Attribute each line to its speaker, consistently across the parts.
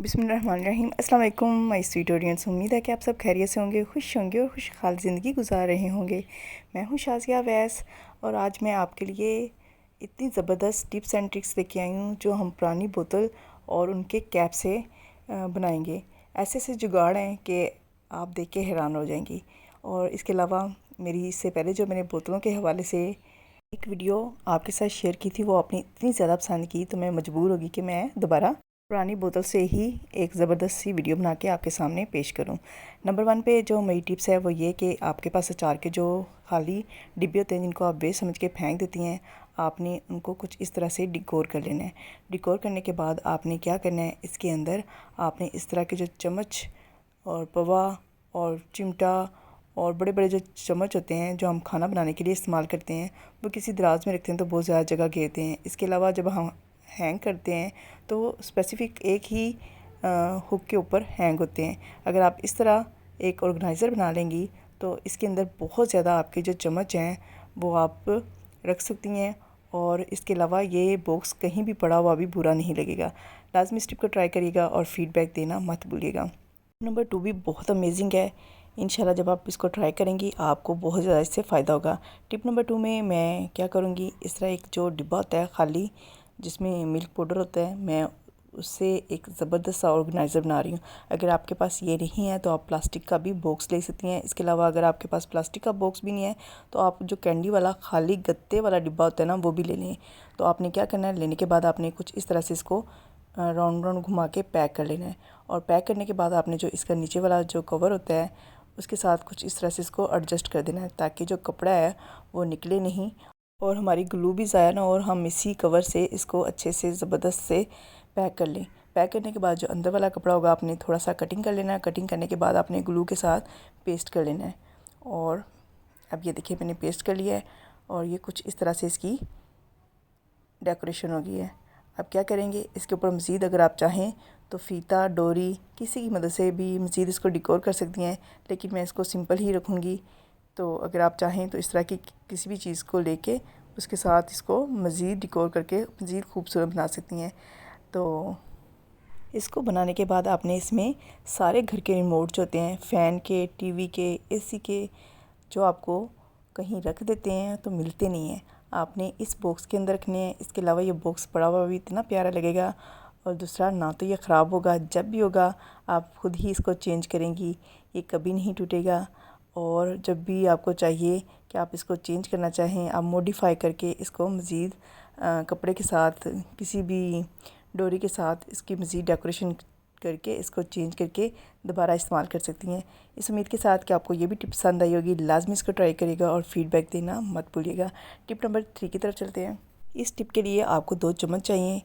Speaker 1: बिस्मिल्लाहिर्रहमानिर्रहीम। अस्सलाम वालेकुम माय स्वीट ऑडियंस। उम्मीद है कि आप सब खैरियत से होंगे, खुश होंगे और खुशहाल ज़िंदगी गुजार रहे होंगे। मैं हूँ शाज़िया वैस और आज मैं आपके लिए इतनी ज़बरदस्त टिप्स एंड ट्रिक्स लेके आई हूँ जो हम पुरानी बोतल और उनके कैप से बनाएंगे। ऐसे ऐसे जुगाड़ हैं कि आप देख के हैरान हो जाएंगी। और इसके अलावा मेरी इससे पहले जो मैंने बोतलों के हवाले से एक वीडियो आपके साथ शेयर की थी, वो आपने इतनी ज़्यादा पसंद की तो मैं मजबूर होगी कि मैं दोबारा पुरानी बोतल से ही एक ज़बरदस्त सी वीडियो बना के आपके सामने पेश करूं। नंबर 1 पे जो मेरी टिप्स है वो ये कि आपके पास अचार के जो खाली डिब्बे होते हैं जिनको आप वेस्ट समझ के फेंक देती हैं, आपने उनको कुछ इस तरह से डिकोर कर लेना है। डिकोर करने के बाद आपने क्या करना है, इसके अंदर आपने इस तरह के जो चम्मच और पवा और चिमटा और बड़े बड़े जो चम्मच होते हैं जो हम खाना बनाने के लिए इस्तेमाल करते हैं, वो किसी दराज में रखते हैं तो बहुत ज़्यादा जगह घेरते हैं। इसके अलावा जब हम हैंग करते हैं तो स्पेसिफ़िक एक ही हुक के ऊपर हैंग होते हैं। अगर आप इस तरह एक ऑर्गेनाइज़र बना लेंगी तो इसके अंदर बहुत ज़्यादा आपके जो चम्मच हैं वो आप रख सकती हैं। और इसके अलावा ये बॉक्स कहीं भी पड़ा हुआ भी बुरा नहीं लगेगा। लाजमी इस टिप को ट्राई करिएगा और फीडबैक देना मत भूलिएगा। नंबर 2 भी बहुत अमेजिंग है। इंशाल्लाह जब आप इसको ट्राई करेंगी आपको बहुत ज़्यादा इससे फ़ायदा होगा। टिप नंबर 2 में मैं क्या करूँगी, इस तरह एक जो डिब्बा होता है खाली जिसमें मिल्क पाउडर होता है, मैं उससे एक ज़बरदस्त सा ऑर्गेनाइज़र बना रही हूँ। अगर आपके पास ये नहीं है तो आप प्लास्टिक का भी बॉक्स ले सकती हैं। इसके अलावा अगर आपके पास प्लास्टिक का बॉक्स भी नहीं है तो आप जो कैंडी वाला खाली गत्ते वाला डिब्बा होता है ना, वो भी ले लें। तो आपने क्या करना है, लेने के बाद आपने कुछ इस तरह से इसको राउंड राउंड घुमा के पैक कर लेना है। और पैक करने के बाद आपने जो इसका नीचे वाला जो कवर होता है उसके साथ कुछ इस तरह से इसको एडजस्ट कर देना है ताकि जो कपड़ा है वो निकले नहीं और हमारी ग्लू भी ज़ाया ना, और हम इसी कवर से इसको अच्छे से ज़बरदस्त से पैक कर लें। पैक करने के बाद जो अंदर वाला कपड़ा होगा आपने थोड़ा सा कटिंग कर लेना है। कटिंग करने के बाद आपने ग्लू के साथ पेस्ट कर लेना है। और अब ये देखिए मैंने पेस्ट कर लिया है और ये कुछ इस तरह से इसकी डेकोरेशन हो गई है। अब क्या करेंगे, इसके ऊपर मज़ीद अगर आप चाहें तो फ़ीता डोरी किसी की मदद से भी मज़ीद इसको डिकोर कर सकती हैं, लेकिन मैं इसको सिंपल ही रखूँगी। तो अगर आप चाहें तो इस तरह की किसी भी चीज़ को लेके उसके साथ इसको मज़ीद डिकोर करके मज़ीद खूबसूरत बना सकती हैं। तो इसको बनाने के बाद आपने इसमें सारे घर के रिमोट जो होते हैं, फ़ैन के, टीवी के, एसी के, जो आपको कहीं रख देते हैं तो मिलते नहीं हैं, आपने इस बॉक्स के अंदर रखने हैं। इसके अलावा ये बॉक्स पड़ा हुआ भी इतना प्यारा लगेगा और दूसरा ना तो ये ख़राब होगा, जब भी होगा आप खुद ही इसको चेंज करेंगी, ये कभी नहीं टूटेगा। और जब भी आपको चाहिए कि आप इसको चेंज करना चाहें, आप मॉडिफ़ाई करके इसको मज़ीद कपड़े के साथ किसी भी डोरी के साथ इसकी मज़ीद डेकोरेशन करके इसको चेंज करके दोबारा इस्तेमाल कर सकती हैं। इस उम्मीद के साथ कि आपको ये भी टिप पसंद आई होगी। लाजमी इसको ट्राई करिएगा और फीडबैक देना मत भूलिएगा। टिप नंबर 3 की तरफ चलते हैं। इस टिप के लिए आपको 2 चम्मच चाहिए,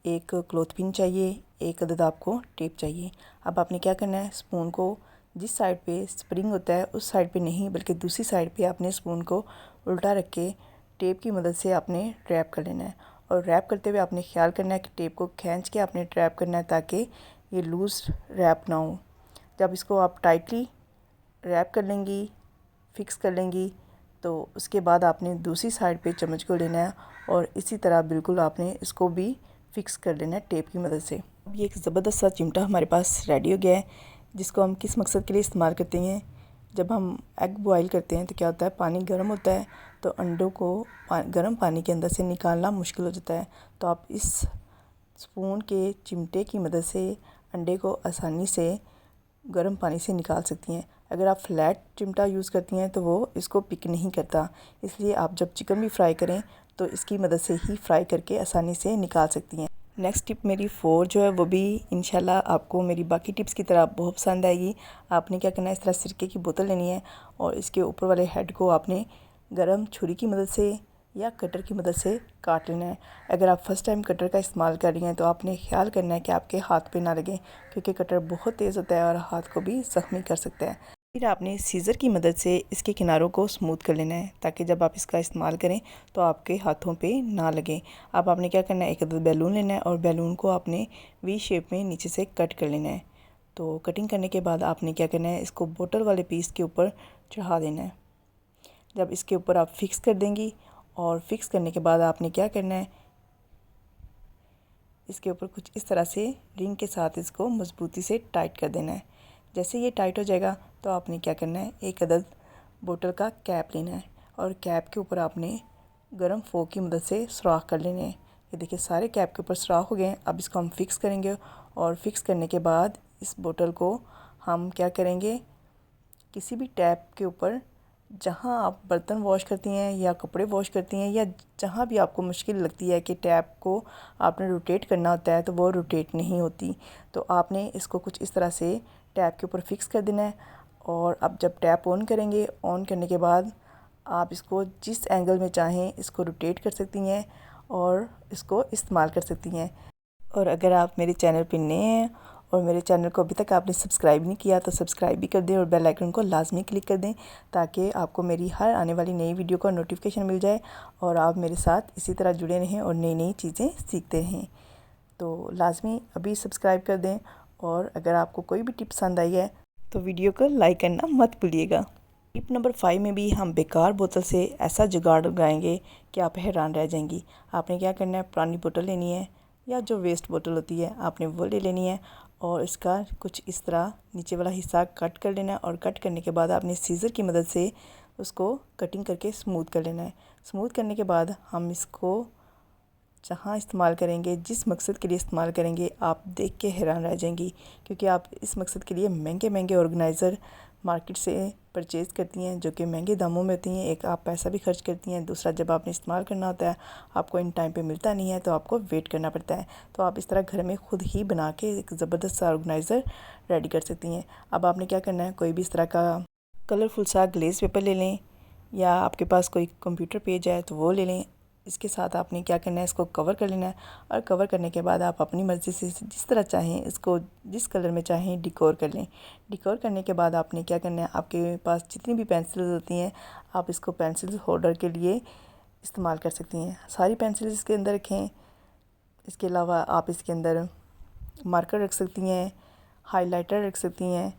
Speaker 1: एक क्लॉथ पिन चाहिए, एक अदद आपको टेप चाहिए। अब आपने क्या करना है, स्पून को जिस साइड पे स्प्रिंग होता है उस साइड पे नहीं बल्कि दूसरी साइड पे आपने स्पून को उल्टा रख के टेप की मदद से आपने रैप कर लेना है। और रैप करते हुए आपने ख्याल करना है कि टेप को खींच के आपने ट्रैप करना है ताकि ये लूज़ रैप ना हो। जब इसको आप टाइटली रैप कर लेंगी, फिक्स कर लेंगी, तो उसके बाद आपने दूसरी साइड पे चम्मच को लेना है और इसी तरह बिल्कुल आपने इसको भी फिक्स कर लेना है टेप की मदद से। अब ये एक ज़बरदस्त सा चिमटा हमारे पास रेडी हो गया है, जिसको हम किस मकसद के लिए इस्तेमाल करते हैं। जब हम एग बॉयल करते हैं तो क्या होता है, पानी गर्म होता है तो अंडों को गर्म पानी के अंदर से निकालना मुश्किल हो जाता है। तो आप इस स्पून के चिमटे की मदद से अंडे को आसानी से गर्म पानी से निकाल सकती हैं। अगर आप फ्लैट चिमटा यूज़ करती हैं तो वो इसको पिक नहीं करता, इसलिए आप जब चिकन भी फ्राई करें तो इसकी मदद से ही फ्राई करके आसानी से निकाल सकती हैं। नेक्स्ट टिप मेरी 4 जो है वो भी इंशाल्लाह आपको मेरी बाकी टिप्स की तरह बहुत पसंद आएगी। आपने क्या करना है, इस तरह सिरके की बोतल लेनी है और इसके ऊपर वाले हेड को आपने गर्म छुरी की मदद से या कटर की मदद से काट लेना है। अगर आप फर्स्ट टाइम कटर का इस्तेमाल कर रही हैं तो आपने ख्याल करना है कि आपके हाथ पे ना लगे, क्योंकि कटर बहुत तेज़ होता है और हाथ को भी ज़ख्मी कर सकता है। फिर आपने सीज़र की मदद से इसके किनारों को स्मूथ कर लेना है ताकि जब आप इसका इस्तेमाल करें तो आपके हाथों पे ना लगे। अब आपने क्या करना है, एक अदद बैलून लेना है और बैलून को आपने वी शेप में नीचे से कट कर लेना है। तो कटिंग करने के बाद आपने क्या करना है, इसको बोतल वाले पीस के ऊपर चढ़ा देना है। जब इसके ऊपर आप फिक्स कर देंगी और फिक्स करने के बाद आपने क्या करना है, इसके ऊपर कुछ इस तरह से रिंग के साथ इसको मजबूती से टाइट कर देना है। जैसे ये टाइट हो जाएगा तो आपने क्या करना है, एक अदद बोतल का कैप लेना है और कैप के ऊपर आपने गर्म फोक की मदद से सुराख कर लेने हैं। ये देखिए सारे कैप के ऊपर सुराख हो गए हैं। अब इसको हम फिक्स करेंगे और फिक्स करने के बाद इस बोतल को हम क्या करेंगे, किसी भी टैप के ऊपर जहाँ आप बर्तन वॉश करती हैं या कपड़े वॉश करती हैं या जहाँ भी आपको मुश्किल लगती है कि टैप को आपने रोटेट करना होता है तो वो रोटेट नहीं होती, तो आपने इसको कुछ इस तरह से टैप के ऊपर फिक्स कर देना है। और अब जब टैप ऑन करेंगे, ऑन करने के बाद आप इसको जिस एंगल में चाहें इसको रोटेट कर सकती हैं और इसको इस्तेमाल कर सकती हैं। और अगर आप मेरे चैनल पर नए हैं और मेरे चैनल को अभी तक आपने सब्सक्राइब नहीं किया तो सब्सक्राइब भी कर दें और बेल आइकन को लाजमी क्लिक कर दें ताकि आपको मेरी हर आने वाली नई वीडियो का नोटिफिकेशन मिल जाए और आप मेरे साथ इसी तरह जुड़े रहें और नई नई चीज़ें सीखते रहें। तो लाजमी अभी सब्सक्राइब कर दें और अगर आपको कोई भी टिप पसंद आई है तो वीडियो को लाइक करना मत भूलिएगा। टिप नंबर 5 में भी हम बेकार बोतल से ऐसा जुगाड़ लगाएंगे कि आप हैरान रह जाएंगी। आपने क्या करना है, पुरानी बोतल लेनी है या जो वेस्ट बोतल होती है आपने वो ले लेनी है और इसका कुछ इस तरह नीचे वाला हिस्सा कट कर लेना है और कट करने के बाद आपने सीज़र की मदद से उसको कटिंग करके स्मूथ कर लेना है। स्मूथ करने के बाद हम इसको जहाँ इस्तेमाल करेंगे, जिस मकसद के लिए इस्तेमाल करेंगे, आप देख के हैरान रह जाएंगी क्योंकि आप इस मकसद के लिए महंगे महंगे ऑर्गेनाइज़र मार्केट से परचेज़ करती हैं जो कि महंगे दामों में होती हैं। एक आप पैसा भी खर्च करती हैं, दूसरा जब आपने इस्तेमाल करना होता है आपको इन टाइम पे मिलता नहीं है तो आपको वेट करना पड़ता है। तो आप इस तरह घर में ख़ुद ही बना के एक ज़बरदस्त सा ऑर्गेनाइज़र रेडी कर सकती हैं। अब आपने क्या करना है, कोई भी इस तरह का कलरफुल सा ग्लेज़ पेपर ले लें या आपके पास कोई कंप्यूटर पेज है तो वो ले लें। इसके साथ आपने क्या करना है, इसको कवर कर लेना है और कवर करने के बाद आप अपनी मर्ज़ी से जिस तरह चाहें इसको जिस कलर में चाहें डिकोर कर लें। डिकोर करने के बाद आपने क्या करना है, आपके पास जितनी भी पेंसिल्स होती हैं आप इसको पेंसिल होल्डर के लिए इस्तेमाल कर सकती हैं। सारी पेंसिल्स इसके अंदर रखें। इसके अलावा आप इसके अंदर मार्कर रख सकती हैं, हाइलाइटर रख सकती हैं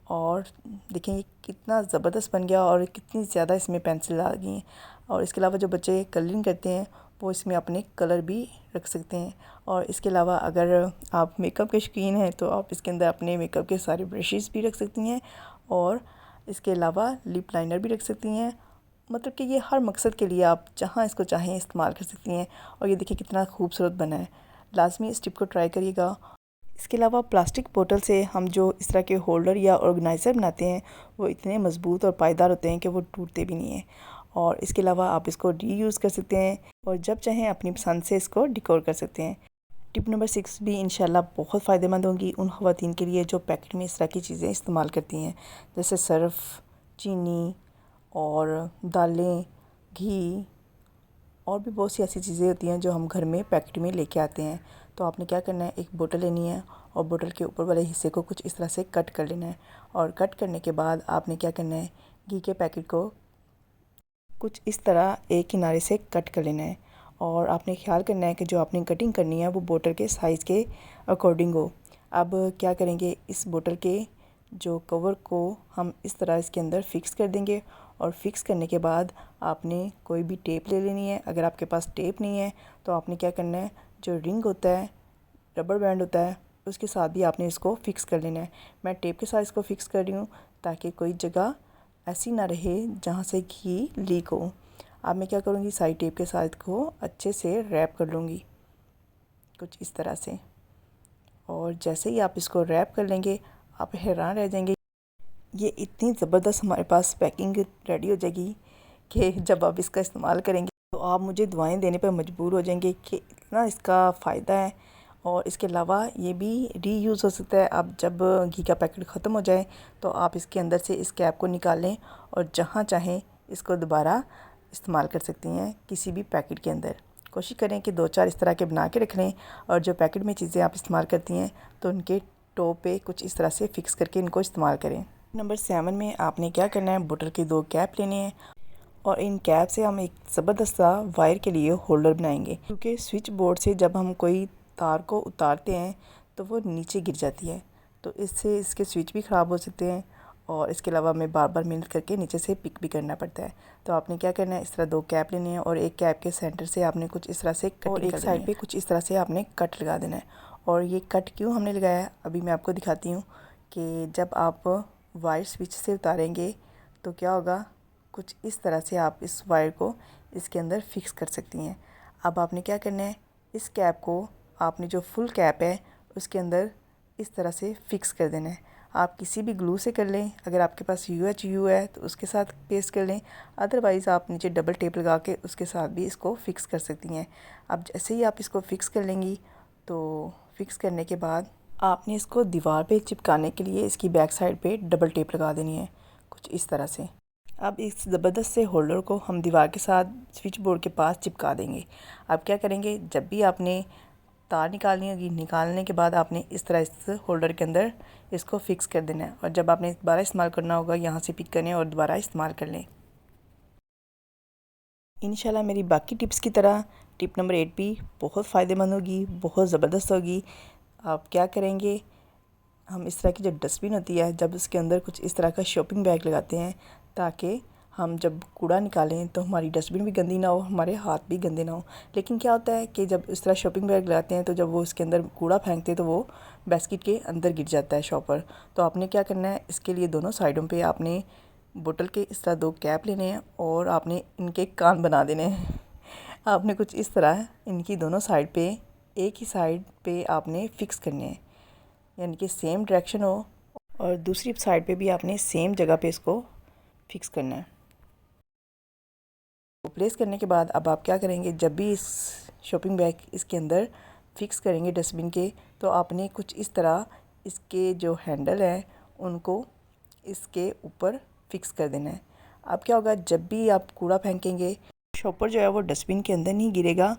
Speaker 1: और देखें ये कितना ज़बरदस्त बन गया और कितनी ज़्यादा इसमें पेंसिल आ गई हैं। और इसके अलावा जो बच्चे कलरिंग करते हैं वो इसमें अपने कलर भी रख सकते हैं। और इसके अलावा अगर आप मेकअप के शौकीन हैं तो आप इसके अंदर अपने मेकअप के सारे ब्रशेस भी रख सकती हैं और इसके अलावा लिप लाइनर भी रख सकती हैं। मतलब कि ये हर मकसद के लिए आप जहाँ इसको चाहें इस्तेमाल कर सकती हैं। और ये देखिए कितना खूबसूरत बना है। लाजमी इस टिप को ट्राई करिएगा। इसके अलावा प्लास्टिक बोतल से हम जो इस तरह के होल्डर या ऑर्गेनाइज़र बनाते हैं वो इतने मज़बूत और पायदार होते हैं कि वो टूटते भी नहीं हैं। और इसके अलावा आप इसको रीयूज़ कर सकते हैं और जब चाहें अपनी पसंद से इसको डेकोर कर सकते हैं। टिप नंबर 6 भी इंशाल्लाह बहुत फ़ायदेमंद होंगी उन ख़वातीन के लिए जो पैकेट में इस तरह की चीज़ें इस्तेमाल करती हैं, जैसे सर्फ़, चीनी और दालें, घी और भी बहुत सी ऐसी चीज़ें होती हैं जो हम घर में पैकेट में लेके आते हैं। तो आपने क्या करना है, एक बोतल लेनी है और बोतल के ऊपर वाले हिस्से को कुछ इस तरह से कट कर लेना है और कट करने के बाद आपने क्या करना है, घी के पैकेट को कुछ इस तरह एक किनारे से कट कर लेना है और आपने ख्याल करना है कि जो आपने कटिंग करनी है वो बोतल के साइज़ के अकॉर्डिंग हो। अब क्या करेंगे, इस बोतल के जो कवर को हम इस तरह इसके अंदर फ़िक्स कर देंगे और फ़िक्स करने के बाद आपने कोई भी टेप ले लेनी है। अगर आपके पास टेप नहीं है तो आपने क्या करना है, जो रिंग होता है, रबर बैंड होता है, उसके साथ भी आपने इसको फ़िक्स कर लेना है। मैं टेप के साथ इसको फ़िक्स कर रही हूँ ताकि कोई जगह ऐसी ना रहे जहाँ से घी लीक हो। अब मैं क्या करूँगी, साइड टेप के साथ को अच्छे से रैप कर लूँगी कुछ इस तरह से। और जैसे ही आप इसको रैप कर लेंगे आप हैरान रह जाएंगे। ये इतनी ज़बरदस्त हमारे पास पैकिंग रेडी हो जाएगी कि जब आप इसका इस्तेमाल करेंगे तो आप मुझे दुआएं देने पर मजबूर हो जाएंगे कि इतना इसका फ़ायदा है। और इसके अलावा ये भी रीयूज़ हो सकता है। आप जब घी का पैकेट ख़त्म हो जाए तो आप इसके अंदर से इस कैप को निकालें और जहाँ चाहें इसको दोबारा इस्तेमाल कर सकती हैं किसी भी पैकेट के अंदर। कोशिश करें कि 2-4 इस तरह के बना के रख लें और जो पैकेट में चीज़ें आप इस्तेमाल करती हैं तो उनके टॉप पे कुछ इस तरह से फ़िक्स करके इनको इस्तेमाल करें। नंबर 7 में आपने क्या करना है, बोतल के 2 कैप लेने हैं और इन कैप से हम एक ज़बरदस्त सा वायर के लिए होल्डर बनाएंगे क्योंकि स्विच बोर्ड से जब हम कोई तार को उतारते हैं तो वो नीचे गिर जाती है, तो इससे इसके स्विच भी ख़राब हो सकते हैं और इसके अलावा हमें बार बार मेहनत करके नीचे से पिक भी करना पड़ता है। तो आपने क्या करना है, इस तरह 2 कैप लेने हैं और एक कैप के सेंटर से आपने कुछ इस तरह से कटिंग और एक साइड पे कुछ इस तरह से आपने कट लगा देना है। और ये कट क्यों हमने लगाया है अभी मैं आपको दिखाती हूँ कि जब आप वायर स्विच से उतारेंगे तो क्या होगा, कुछ इस तरह से आप इस वायर को इसके अंदर फिक्स कर सकती हैं। अब आपने क्या करना है, इस कैप को आपने जो फुल कैप है उसके अंदर इस तरह से फिक्स कर देना है। आप किसी भी ग्लू से कर लें, अगर आपके पास UHU है तो उसके साथ पेस्ट कर लें, अदरवाइज़ आप नीचे डबल टेप लगा के उसके साथ भी इसको फिक्स कर सकती हैं। अब जैसे ही आप इसको फिक्स कर लेंगी तो फिक्स करने के बाद आपने इसको दीवार पे चिपकाने के लिए इसकी बैक साइड पे डबल टेप लगा देनी है कुछ इस तरह से। अब इस ज़बरदस्त से होल्डर को हम दीवार के साथ स्विच बोर्ड के पास चिपका देंगे। अब क्या करेंगे, जब भी आपने तार निकालनी होगी, निकालने के बाद आपने इस तरह इस होल्डर के अंदर इसको फिक्स कर देना है और जब आपने दोबारा इस्तेमाल करना होगा यहाँ से पिक करने और दोबारा इस्तेमाल कर लें। इंशाल्लाह मेरी बाकी टिप्स की तरह टिप नंबर 8 भी बहुत फ़ायदेमंद होगी, बहुत ज़बरदस्त होगी। आप क्या करेंगे, हम इस तरह की जो डस्टबिन होती है जब उसके अंदर कुछ इस तरह का शॉपिंग बैग लगाते हैं ताकि हम जब कूड़ा निकालें तो हमारी डस्टबिन भी गंदी ना हो, हमारे हाथ भी गंदे ना हो। लेकिन क्या होता है कि जब इस तरह शॉपिंग बैग लगाते हैं तो जब वो इसके अंदर कूड़ा फेंकते हैं तो वो बास्केट के अंदर गिर जाता है शॉपर। तो आपने क्या करना है, इसके लिए दोनों साइडों पे आपने बोतल के इस तरह 2 कैप लेने हैं और आपने इनके कान बना देने हैं। आपने कुछ इस तरह इनकी दोनों साइड पे एक ही साइड पे आपने फ़िक्स करने हैं, यानी कि सेम डायरेक्शन हो और दूसरी साइड पे भी आपने सेम जगह पे इसको फिक्स करना है। तो प्लेस करने के बाद अब आप क्या करेंगे, जब भी इस शॉपिंग बैग इसके अंदर फिक्स करेंगे डस्टबिन के, तो आपने कुछ इस तरह इसके जो हैंडल हैं उनको इसके ऊपर फिक्स कर देना है। अब क्या होगा, जब भी आप कूड़ा फेंकेंगे शॉपर जो है वो डस्टबिन के अंदर नहीं गिरेगा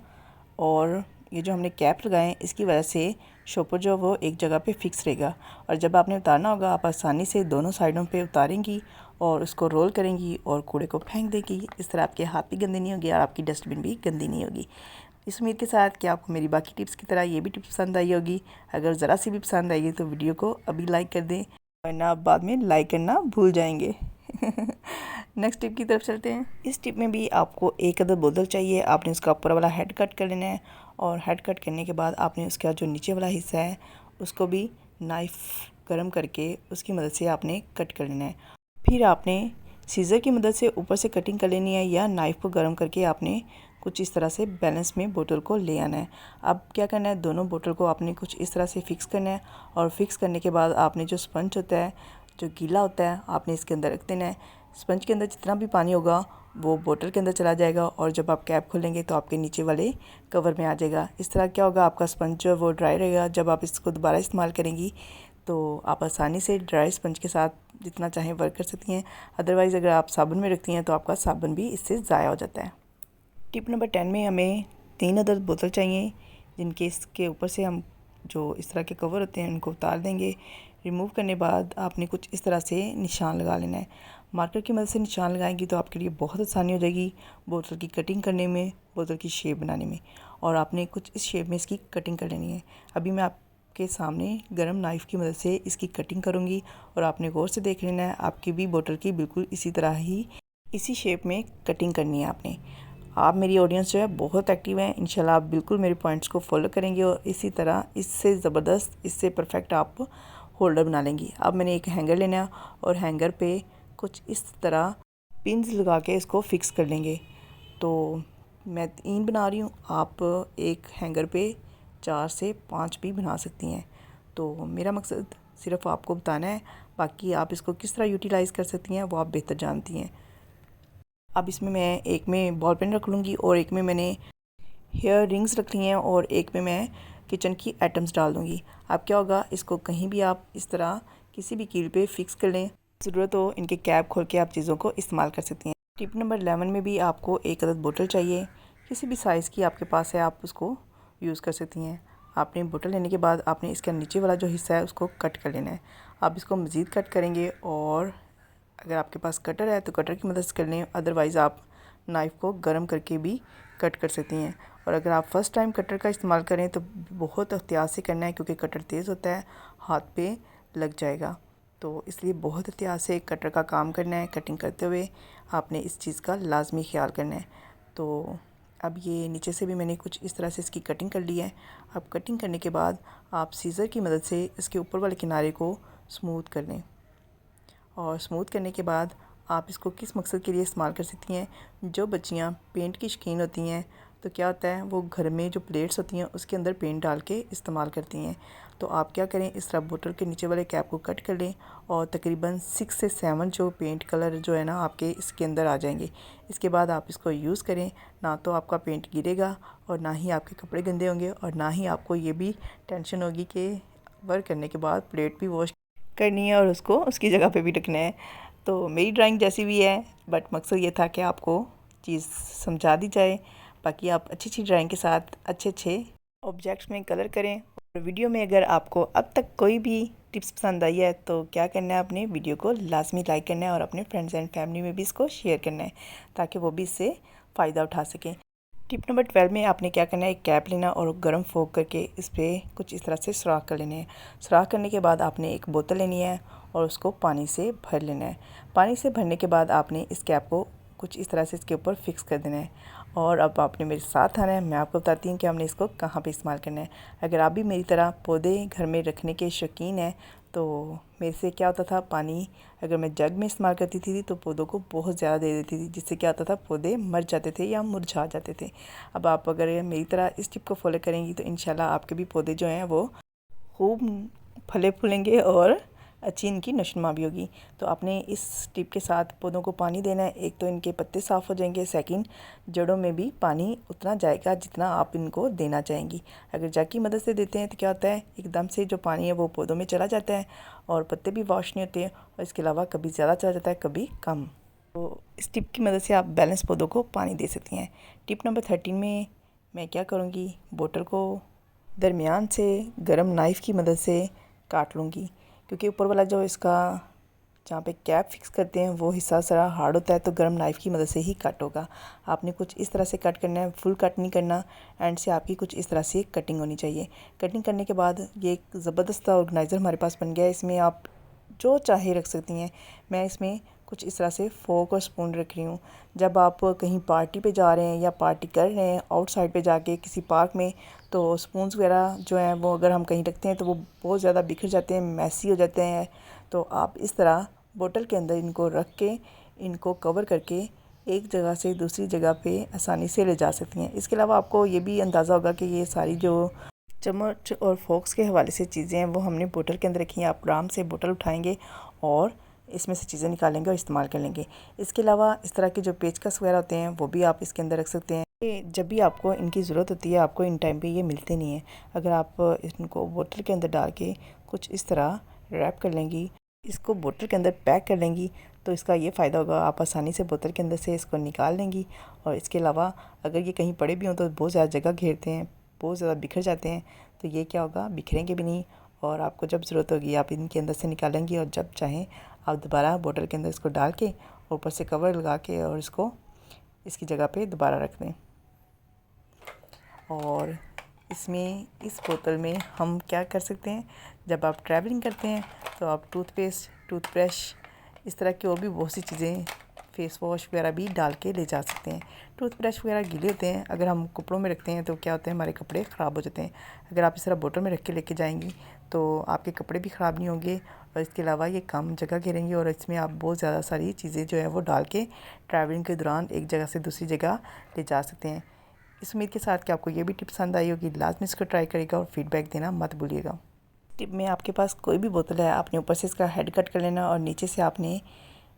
Speaker 1: और ये जो हमने कैप लगाए हैं इसकी वजह से शॉपर जो वो एक जगह पे फिक्स रहेगा। और जब आपने उतारना होगा आप आसानी से दोनों साइडों पे उतारेंगी और उसको रोल करेंगी और कूड़े को फेंक देंगी। इस तरह आपके हाथ भी गंदे नहीं होंगे और आपकी डस्टबिन भी गंदी नहीं होगी। इस उम्मीद के साथ कि आपको मेरी बाकी टिप्स की तरह ये भी टिप्स पसंद आई होगी। अगर ज़रा सी भी पसंद आएगी तो वीडियो को अभी लाइक कर दें, वरना आप बाद में लाइक करना भूल जाएंगे। नेक्स्ट टिप की तरफ चलते हैं। इस टिप में भी आपको एक अदद बोतल चाहिए। आपने उसका ऊपर वाला हेड कट कर लेना है और हेड कट करने के बाद आपने उसका जो नीचे वाला हिस्सा है उसको भी नाइफ़ गर्म करके उसकी मदद से आपने कट कर लेना है। फिर आपने सीज़र की मदद से ऊपर से कटिंग कर लेनी है या नाइफ़ को गर्म करके आपने कुछ इस तरह से बैलेंस में बोतल को ले आना है। अब क्या करना है, दोनों बोतल को आपने कुछ इस तरह से फिक्स करना है और फिक्स करने के बाद आपने जो स्पंज होता है, जो गीला होता है, आपने इसके अंदर रख देना है। स्पंज के अंदर जितना भी पानी होगा वो बोतल के अंदर चला जाएगा और जब आप कैप खोलेंगे तो आपके नीचे वाले कवर में आ जाएगा। इस तरह क्या होगा, आपका स्पंज जो है वो ड्राई रहेगा। जब आप इसको दोबारा इस्तेमाल करेंगी तो आप आसानी से ड्राई स्पंज के साथ जितना चाहें वर्क कर सकती हैं। अदरवाइज़ अगर आप साबुन में रखती हैं तो आपका साबुन भी इससे ज़ाया हो जाता है। टिप नंबर 10 में हमें 3 अदद बोतल चाहिए जिनके इसके ऊपर से हम जो इस तरह के कवर होते हैं उनको उतार देंगे। रिमूव करने बाद आपने कुछ इस तरह से निशान लगा लेना है। मार्कर की मदद से निशान लगाएंगी तो आपके लिए बहुत आसानी हो जाएगी बोतल की कटिंग करने में, बोतल की शेप बनाने में। और आपने कुछ इस शेप में इसकी कटिंग कर लेनी है। अभी मैं आपके सामने गर्म नाइफ़ की मदद से इसकी कटिंग करूँगी और आपने गौर से देख लेना है आपकी भी बोतल की बिल्कुल इसी तरह ही इसी शेप में कटिंग करनी है आपने। आप मेरी ऑडियंस जो है बहुत एक्टिव है, इंशाल्लाह आप बिल्कुल मेरे पॉइंट्स को फॉलो करेंगे और इसी तरह इससे ज़बरदस्त, इससे परफेक्ट आप होल्डर बना लेंगी। अब मैंने एक हैंगर लेना है और हैंगर पे कुछ इस तरह पिन्स लगा के इसको फिक्स कर लेंगे। तो मैं 3 बना रही हूँ, आप एक हैंगर पे 4 से 5 भी बना सकती हैं। तो मेरा मकसद सिर्फ आपको बताना है, बाकी आप इसको किस तरह यूटिलाइज़ कर सकती हैं वो आप बेहतर जानती हैं। अब इसमें मैं एक में बॉल पेन रख लूँगी और एक में मैंने हेयर रिंग्स रख ली हैं और एक में मैं किचन की आइटम्स डाल दूँगी। अब क्या होगा, इसको कहीं भी आप इस तरह किसी भी कील पे फिक्स कर लें, ज़रूरत हो इनके कैप खोल के आप चीज़ों को इस्तेमाल कर सकती हैं। टिप नंबर 11 में भी आपको एक अदद बोतल चाहिए, किसी भी साइज़ की आपके पास है आप उसको यूज़ कर सकती हैं। आपने बोतल लेने के बाद आपने इसका नीचे वाला जो हिस्सा है उसको कट कर लेना है। आप इसको मज़ीद कट करेंगे और अगर आपके पास कटर है तो कटर की मदद से कर लें, अदरवाइज़ आप नाइफ़ को गर्म करके भी कट कर सकती हैं। और अगर आप फ़र्स्ट टाइम कटर का इस्तेमाल करें तो बहुत एहतियात से करना है क्योंकि कटर तेज़ होता है, हाथ पे लग जाएगा। तो इसलिए बहुत एहतियात से कटर का काम करना है। कटिंग करते हुए आपने इस चीज़ का लाजमी ख्याल करना है। तो अब ये नीचे से भी मैंने कुछ इस तरह से इसकी कटिंग कर ली है। अब कटिंग करने के बाद आप सीज़र की मदद से इसके ऊपर वाले किनारे को स्मूथ कर लें, और स्मूथ करने के बाद आप इसको किस मकसद के लिए इस्तेमाल कर सकती हैं। जो बच्चियाँ पेंट की शौकीन होती हैं तो क्या होता है, वो घर में जो प्लेट्स होती हैं उसके अंदर पेंट डाल के इस्तेमाल करती हैं। तो आप क्या करें, इस तरह बोतल के नीचे वाले कैप को कट कर लें और तकरीबन 6 से 7 जो पेंट कलर जो है ना आपके इसके अंदर आ जाएंगे। इसके बाद आप इसको यूज़ करें, ना तो आपका पेंट गिरेगा और ना ही आपके कपड़े गंदे होंगे, और ना ही आपको ये भी टेंशन होगी कि वर्क करने के बाद प्लेट भी वॉश करनी है और उसको उसकी जगह पे भी रखना है। तो मेरी ड्राइंग जैसी भी है, बट मकसद ये था कि आपको चीज़ समझा दी जाए। बाकी आप अच्छी अच्छी ड्राइंग के साथ अच्छे अच्छे ऑब्जेक्ट्स में कलर करें। और वीडियो में अगर आपको अब तक कोई भी टिप्स पसंद आई है तो क्या करना है, अपने वीडियो को लाजमी लाइक करना है और अपने फ्रेंड्स एंड फैमिली में भी इसको शेयर करना है ताकि वो भी इससे फ़ायदा उठा सकें। टिप नंबर 12 में आपने क्या करना है, एक कैप लेना और गर्म फोक करके इस पर कुछ इस तरह से सुराख कर लेने हैं। सुराख करने के बाद आपने एक बोतल लेनी है और उसको पानी से भर लेना है। पानी से भरने के बाद आपने इस कैप को कुछ इस तरह से इसके ऊपर फिक्स कर देना है। और अब आपने मेरे साथ आना है, मैं आपको बताती हूँ कि हमने इसको कहाँ पे इस्तेमाल करना है। अगर आप भी मेरी तरह पौधे घर में रखने के शौकीन हैं तो मेरे से क्या होता था, पानी अगर मैं जग में इस्तेमाल करती थी तो पौधों को बहुत ज़्यादा दे देती थी, जिससे क्या होता था, पौधे मर जाते थे या मुरझा जाते थे। अब आप अगर मेरी तरह इस टिप को फॉलो करेंगी तो इंशाल्लाह आपके भी पौधे जो हैं वो खूब फले फूलेंगे और अच्छी इनकी नशोनुमा भी होगी। तो आपने इस टिप के साथ पौधों को पानी देना है। एक तो इनके पत्ते साफ़ हो जाएंगे, सेकंड जड़ों में भी पानी उतना जाएगा जितना आप इनको देना चाहेंगी। अगर जग की मदद से देते हैं तो क्या होता है, एकदम से जो पानी है वो पौधों में चला जाता है और पत्ते भी वॉश नहीं होते हैं, और इसके अलावा कभी ज़्यादा चला जाता है कभी कम। तो इस टिप की मदद से आप बैलेंस पौधों को पानी दे सकती हैं। टिप नंबर 13 में मैं क्या करूँगी, बोतल को दरमियान से गर्म नाइफ़ की मदद से काट लूँगी, क्योंकि ऊपर वाला जो इसका जहाँ पे कैप फिक्स करते हैं वो हिस्सा ज़रा हार्ड होता है, तो गर्म नाइफ़ की मदद से ही कट होगा। आपने कुछ इस तरह से कट करना है, फुल कट नहीं करना। एंड से आपकी कुछ इस तरह से कटिंग होनी चाहिए। कटिंग करने के बाद ये एक ज़बरदस्त ऑर्गेनाइज़र हमारे पास बन गया है। इसमें आप जो चाहे रख सकती हैं। मैं इसमें कुछ इस तरह से फोक और स्पून रख रही हूँ। जब आप कहीं पार्टी पे जा रहे हैं या पार्टी कर रहे हैं आउटसाइड पे जाके किसी पार्क में, तो स्पून्स वगैरह जो हैं वो अगर हम कहीं रखते हैं तो वो बहुत ज़्यादा बिखर जाते हैं, मैसी हो जाते हैं। तो आप इस तरह बोतल के अंदर इनको रख के इनको कवर करके एक जगह से दूसरी जगह पे आसानी से ले जा सकती हैं। इसके अलावा आपको ये भी अंदाज़ा होगा कि ये सारी जो चम्मच और फोक्स के हवाले से चीज़ें हैं वो हमने बोतल के अंदर रखी हैं। आप आराम से बोतल उठाएंगे और इसमें से चीज़ें निकालेंगे और इस्तेमाल कर लेंगे। इसके अलावा इस तरह के जो पेचकस वगैरह होते हैं वो भी आप इसके अंदर रख सकते हैं। जब भी आपको इनकी ज़रूरत होती है, आपको इन टाइम पे ये मिलते नहीं हैं। अगर आप इनको बोतल के अंदर डाल के कुछ इस तरह रैप कर लेंगी, इसको बोतल के अंदर पैक कर लेंगी, तो इसका ये फ़ायदा होगा, आप आसानी से बोतल के अंदर से इसको निकाल लेंगी। और इसके अलावा अगर ये कहीं पड़े भी हों तो बहुत ज़्यादा जगह घेरते हैं, बहुत ज़्यादा बिखर जाते हैं। तो ये क्या होगा, बिखरेंगे भी नहीं, और आपको जब ज़रूरत होगी आप इनके अंदर से निकालेंगी और जब चाहें आप दोबारा बोतल के अंदर इसको डाल के ऊपर से कवर लगा के और इसको इसकी जगह पे दोबारा रख दें। और इसमें इस बोतल में हम क्या कर सकते हैं, जब आप ट्रैवलिंग करते हैं तो आप टूथपेस्ट, टूथब्रश, इस तरह की और भी बहुत सी चीज़ें, फेस वॉश वगैरह भी डाल के ले जा सकते हैं। टूथब्रश वगैरह गीले होते हैं, अगर हम कपड़ों में रखते हैं तो क्या होता है, हमारे कपड़े ख़राब हो जाते हैं। अगर आप इस तरह बोतल में रख के लेके जाएंगी तो आपके कपड़े भी ख़राब नहीं होंगे, और इसके अलावा ये कम जगह घेरेंगे और इसमें आप बहुत ज़्यादा सारी चीज़ें जो है वो डाल के ट्रैवलिंग के दौरान एक जगह से दूसरी जगह ले जा सकते हैं। इस उम्मीद के साथ कि आपको ये भी टिप पसंद आई होगी। लाजमी इसको ट्राई करिएगा और फीडबैक देना मत भूलिएगा। टिप में आपके पास कोई भी बोतल है, आपने ऊपर से इसका हेड कट कर लेना और नीचे से आपने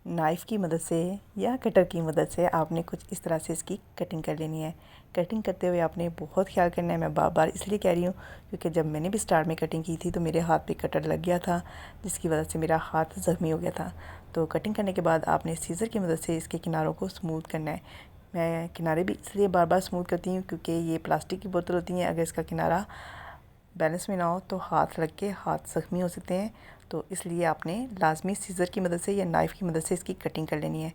Speaker 1: नाइफ़ की मदद से या कटर की मदद से आपने कुछ इस तरह से इसकी कटिंग कर लेनी है। कटिंग करते हुए आपने बहुत ख्याल करना है। मैं बार बार इसलिए कह रही हूँ क्योंकि जब मैंने भी स्टार्ट में कटिंग की थी तो मेरे हाथ पे कटर लग गया था, जिसकी वजह से मेरा हाथ ज़ख्मी हो गया था। तो कटिंग करने के बाद आपने सीज़र की मदद से इसके किनारों को स्मूथ करना है। मैं किनारे भी इसलिए बार बार स्मूथ करती हूँ क्योंकि ये प्लास्टिक की बोतल होती हैं, अगर इसका किनारा बैलेंस में ना हो तो हाथ लग के हाथ ज़ख्मी हो सकते हैं। तो इसलिए आपने लाजमी सीज़र की मदद से या नाइफ़ की मदद से इसकी कटिंग कर लेनी है।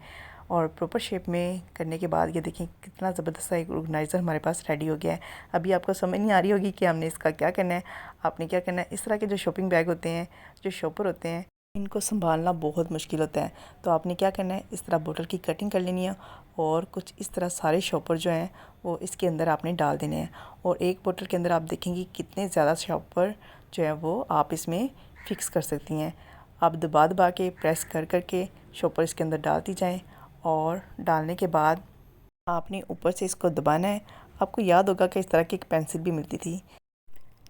Speaker 1: और प्रॉपर शेप में करने के बाद ये देखें कितना ज़बरदस्त एक ऑर्गेनाइज़र हमारे पास रेडी हो गया है। अभी आपको समझ नहीं आ रही होगी कि हमने इसका क्या करना है। आपने क्या करना है, इस तरह के जो शॉपिंग बैग होते हैं, जो शॉपर होते हैं, इनको संभालना बहुत मुश्किल होता है। तो आपने क्या करना है, इस तरह बोतल की कटिंग कर लेनी है और कुछ इस तरह सारे शॉपर जो हैं वो इसके अंदर आपने डाल देने हैं। और एक बोतल के अंदर आप देखेंगे कितने ज़्यादा शॉपर जो है वो आप इसमें फ़िक्स कर सकती हैं। आप दबा दबा के प्रेस कर करके शॉपर इसके अंदर डालती जाएँ और डालने के बाद आपने ऊपर से इसको दबाना है। आपको याद होगा कि इस तरह की एक पेंसिल भी मिलती थी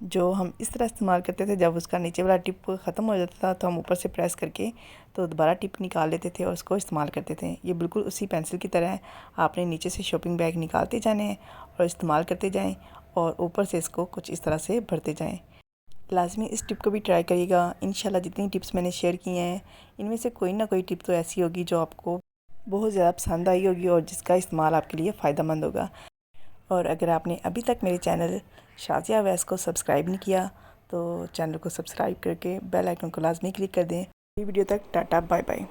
Speaker 1: जो हम इस तरह इस्तेमाल करते थे। जब उसका नीचे वाला टिप ख़त्म हो जाता था तो हम ऊपर से प्रेस करके तो दोबारा टिप निकाल लेते थे और उसको इस्तेमाल करते थे। ये बिल्कुल उसी पेंसिल की तरह है। आपने नीचे से शॉपिंग बैग निकालते जाने हैं और इस्तेमाल करते जाएं और ऊपर से इसको कुछ इस तरह से भरते जाएं। लाजमी इस टिप को भी ट्राई करिएगा। इंशाल्लाह जितनी टिप्स मैंने शेयर की हैं इनमें से कोई ना कोई टिप तो ऐसी होगी जो आपको बहुत ज़्यादा पसंद आई होगी और जिसका इस्तेमाल आपके लिए फ़ायदेमंद होगा। और अगर आपने अभी तक मेरे चैनल शाज़िया अवैस को सब्सक्राइब नहीं किया तो चैनल को सब्सक्राइब करके बेल आइकन को लाजमी क्लिक कर दें। अगली वीडियो तक टाटा बाय बाय।